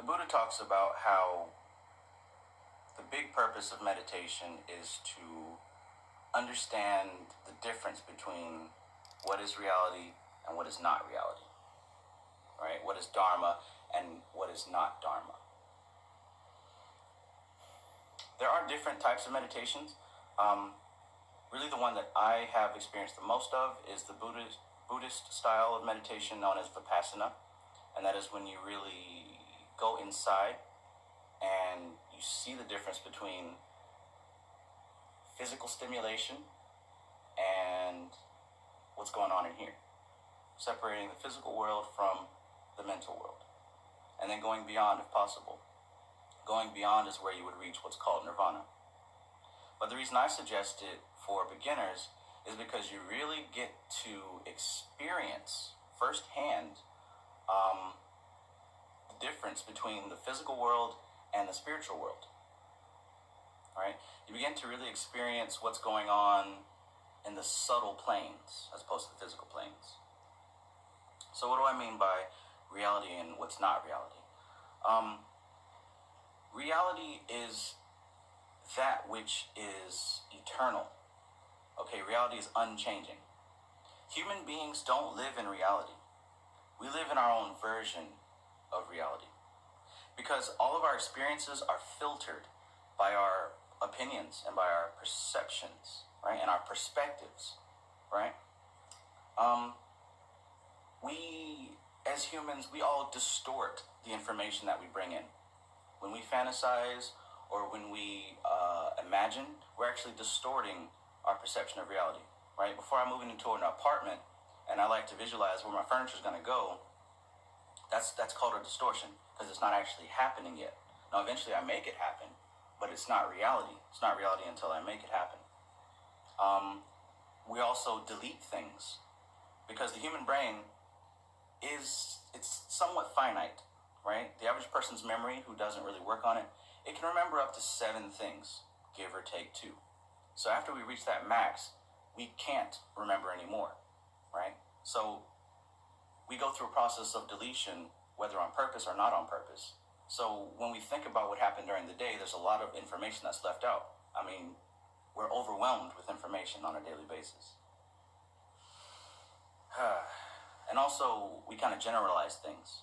The Buddha talks about how the big purpose of meditation is to understand the difference between what is reality and what is not reality, right? What is Dharma and what is not Dharma. There are different types of meditations. Really the one that I have experienced the most of is the Buddhist style of meditation known as Vipassana. And that is when you really go inside and you see the difference between physical stimulation and what's going on in here. Separating the physical world from the mental world. And then going beyond if possible. Going beyond is where you would reach what's called nirvana. But the reason I suggest it for beginners is because you really get to experience firsthand the difference between the physical world and the spiritual world. Right? You begin to really experience what's going on in the subtle planes as opposed to the physical planes. So what do I mean by reality and what's not reality? Reality is that which is eternal. Okay, reality is unchanging. Human beings don't live in reality. We live in our own version of reality. Because all of our experiences are filtered by our opinions and by our perceptions, right? And our perspectives, right? We, as humans, we all distort the information that we bring in. When we fantasize or when we imagine, we're actually distorting our perception of reality, right? Before I move into an apartment and I like to visualize where my furniture is going to go, that's called a distortion because it's not actually happening yet. Now, eventually I make it happen, but it's not reality. It's not reality until I make it happen. We also delete things because the human brain it's somewhat finite, right? The average person's memory who doesn't really work on it, it can remember up to 7 things, give or take 2. So after we reach that max, we can't remember anymore, right? So we go through a process of deletion, whether on purpose or not on purpose. So when we think about what happened during the day, there's a lot of information that's left out. I mean, we're overwhelmed with information on a daily basis. And also, we kind of generalize things,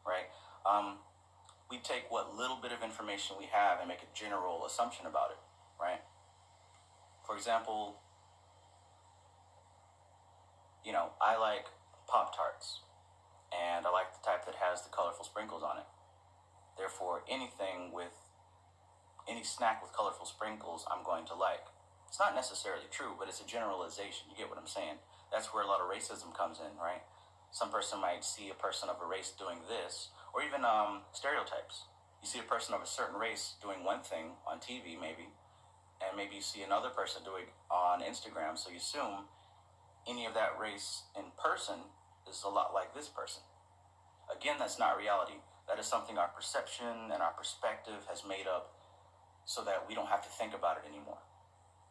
right? We take what little bit of information we have and make a general assumption about it, right? For example, I like Pop-Tarts, and I like the type that has the colorful sprinkles on it. Therefore, any snack with colorful sprinkles, I'm going to like. It's not necessarily true, but it's a generalization. You get what I'm saying? That's where a lot of racism comes in, right? Some person might see a person of a race doing this, or even stereotypes. You see a person of a certain race doing one thing on TV, maybe, and maybe you see another person doing it on Instagram, so you assume any of that race in person is a lot like this person. Again, that's not reality. That is something our perception and our perspective has made up so that we don't have to think about it anymore.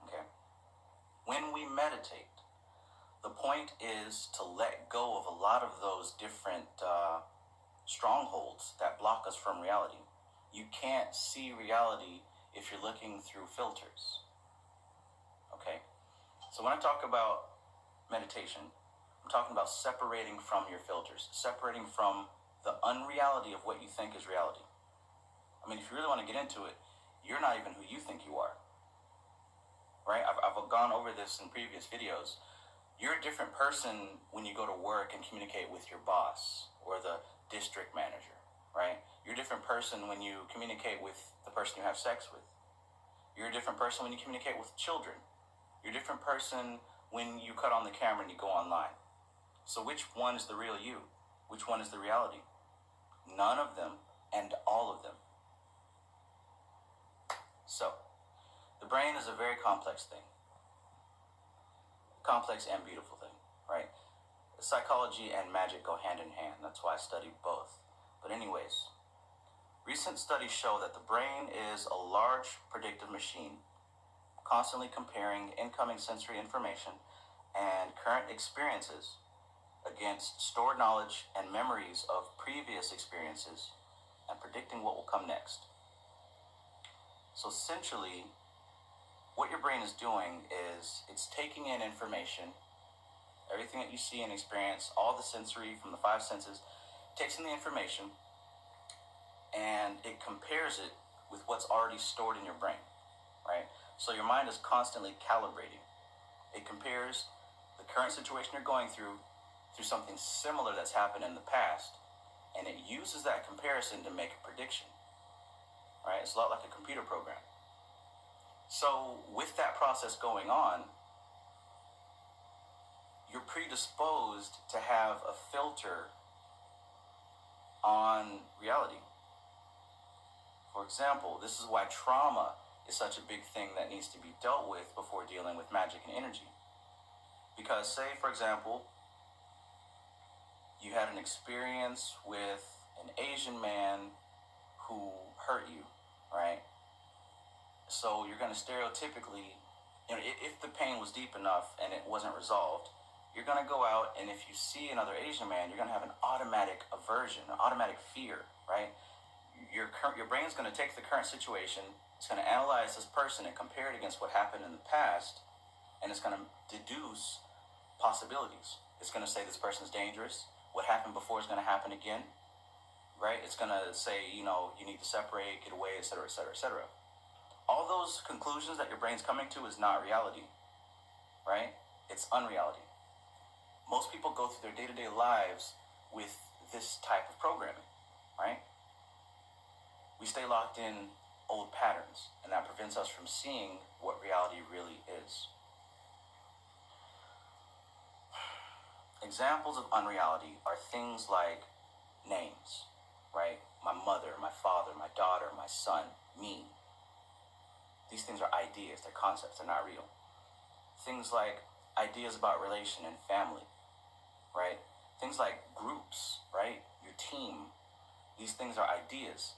Okay? When we meditate, the point is to let go of a lot of those different strongholds that block us from reality. You can't see reality if you're looking through filters. Okay? So when I talk about meditation, I'm talking about separating from your filters, separating from the unreality of what you think is reality. I mean, if you really want to get into it, you're not even who you think you are. Right? I've gone over this in previous videos. You're a different person when you go to work and communicate with your boss or the district manager, right? You're a different person when you communicate with the person you have sex with. You're a different person when you communicate with children. You're a different person when you cut on the camera and you go online. So which one is the real you? Which one is the reality? None of them and all of them. So, the brain is a very complex thing. Complex and beautiful thing, right? Psychology and magic go hand in hand. That's why I study both. But anyways, recent studies show that the brain is a large predictive machine, constantly comparing incoming sensory information and current experiences against stored knowledge and memories of previous experiences and predicting what will come next. So essentially, what your brain is doing is it's taking in information, everything that you see and experience, all the sensory from the five senses, takes in the information and it compares it with what's already stored in your brain, right? So your mind is constantly calibrating. It compares the current situation you're going through something similar that's happened in the past, and it uses that comparison to make a prediction, right? It's a lot like a computer program. So with that process going on, you're predisposed to have a filter on reality. For example, this is why trauma is such a big thing that needs to be dealt with before dealing with magic and energy. Because say, for example, you had an experience with an Asian man who hurt you, right? So you're going to stereotypically, if the pain was deep enough and it wasn't resolved, you're going to go out, and if you see another Asian man, you're going to have an automatic aversion, an automatic fear, right? Your brain's going to take the current situation, it's going to analyze this person and compare it against what happened in the past, and it's going to deduce possibilities. It's going to say this person's dangerous. What happened before is going to happen again, right? It's going to say, you need to separate, get away, etc., etc., etc. All those conclusions that your brain's coming to is not reality, right? It's unreality. Most people go through their day-to-day lives with this type of programming, right? We stay locked in old patterns, and that prevents us from seeing what reality really is. Examples of unreality are things like names, right? My mother, my father, my daughter, my son, me. These things are ideas, they're concepts, they're not real. Things like ideas about relation and family, right? Things like groups, right? Your team. These things are ideas.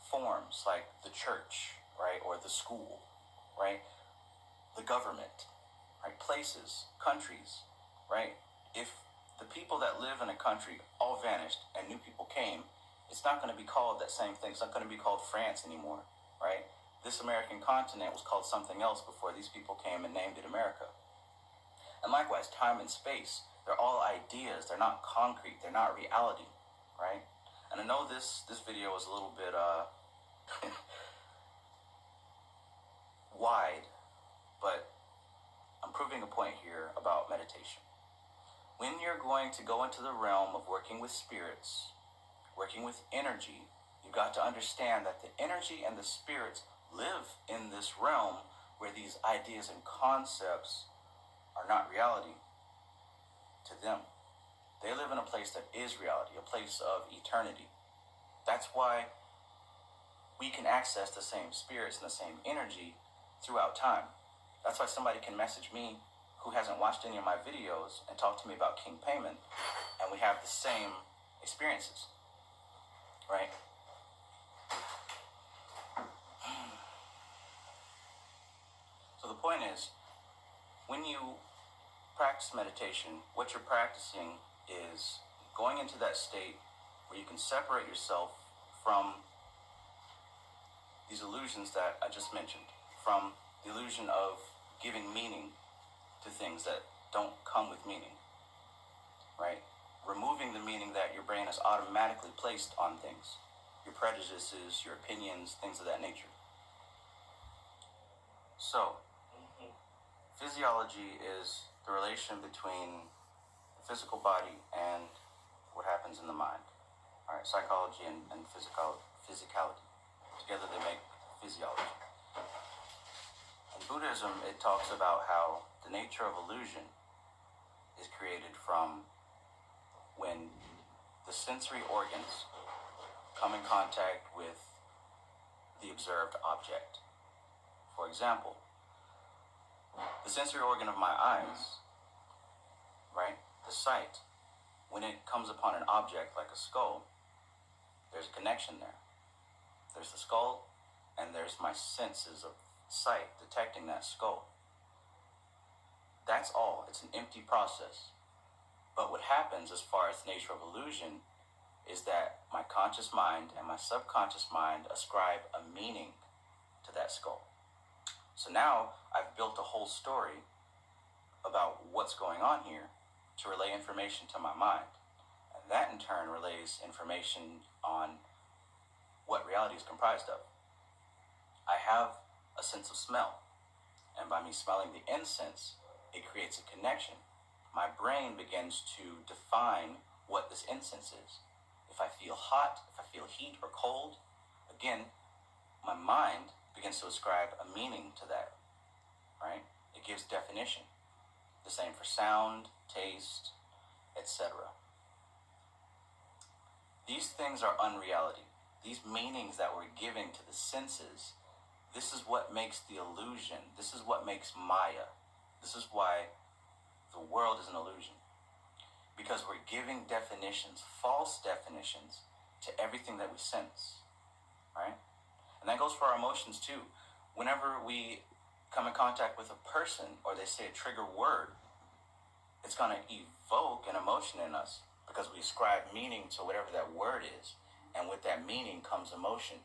Forms like the church, right? Or the school, right? The government, right? Places, countries, right? If the people that live in a country all vanished and new people came, it's not going to be called that same thing. It's not going to be called France anymore, right? This American continent was called something else before these people came and named it America. And likewise, time and space, they're all ideas. They're not concrete. They're not reality, right? And I know this video is a little bit wide, but I'm proving a point here about meditation. When you're going to go into the realm of working with spirits, working with energy, you've got to understand that the energy and the spirits live in this realm where these ideas and concepts are not reality to them. They live in a place that is reality, a place of eternity. That's why we can access the same spirits and the same energy throughout time. That's why somebody can message me who hasn't watched any of my videos and talk to me about King Payment, and we have the same experiences, right? So the point is, when you practice meditation, what you're practicing is going into that state where you can separate yourself from these illusions that I just mentioned, from the illusion of giving meaning to things that don't come with meaning, right? Removing the meaning that your brain has automatically placed on things, your prejudices, your opinions, things of that nature. So, physiology is the relation between the physical body and what happens in the mind. All right, psychology and physicality. Together they make physiology. In Buddhism, it talks about how the nature of illusion is created from when the sensory organs come in contact with the observed object. For example, the sensory organ of my eyes, right, the sight, when it comes upon an object like a skull, there's a connection there. There's the skull, and there's my senses of sight detecting that skull. That's all. It's an empty process. But what happens as far as the nature of illusion is that my conscious mind and my subconscious mind ascribe a meaning to that skull. So now I've built a whole story about what's going on here to relay information to my mind. And that in turn relays information on what reality is comprised of. I have a sense of smell, and by me smelling the incense, it creates a connection. My brain begins to define what this incense is. If I feel hot, if I feel heat or cold, again, my mind begins to ascribe a meaning to that, right? It gives definition. The same for sound, taste, etc. These things are unreality. These meanings that we're giving to the senses, this is what makes the illusion. This is what makes Maya. This is why the world is an illusion. Because we're giving definitions, false definitions, to everything that we sense, right? And that goes for our emotions too. Whenever we come in contact with a person or they say a trigger word, it's going to evoke an emotion in us because we ascribe meaning to whatever that word is. And with that meaning comes emotion.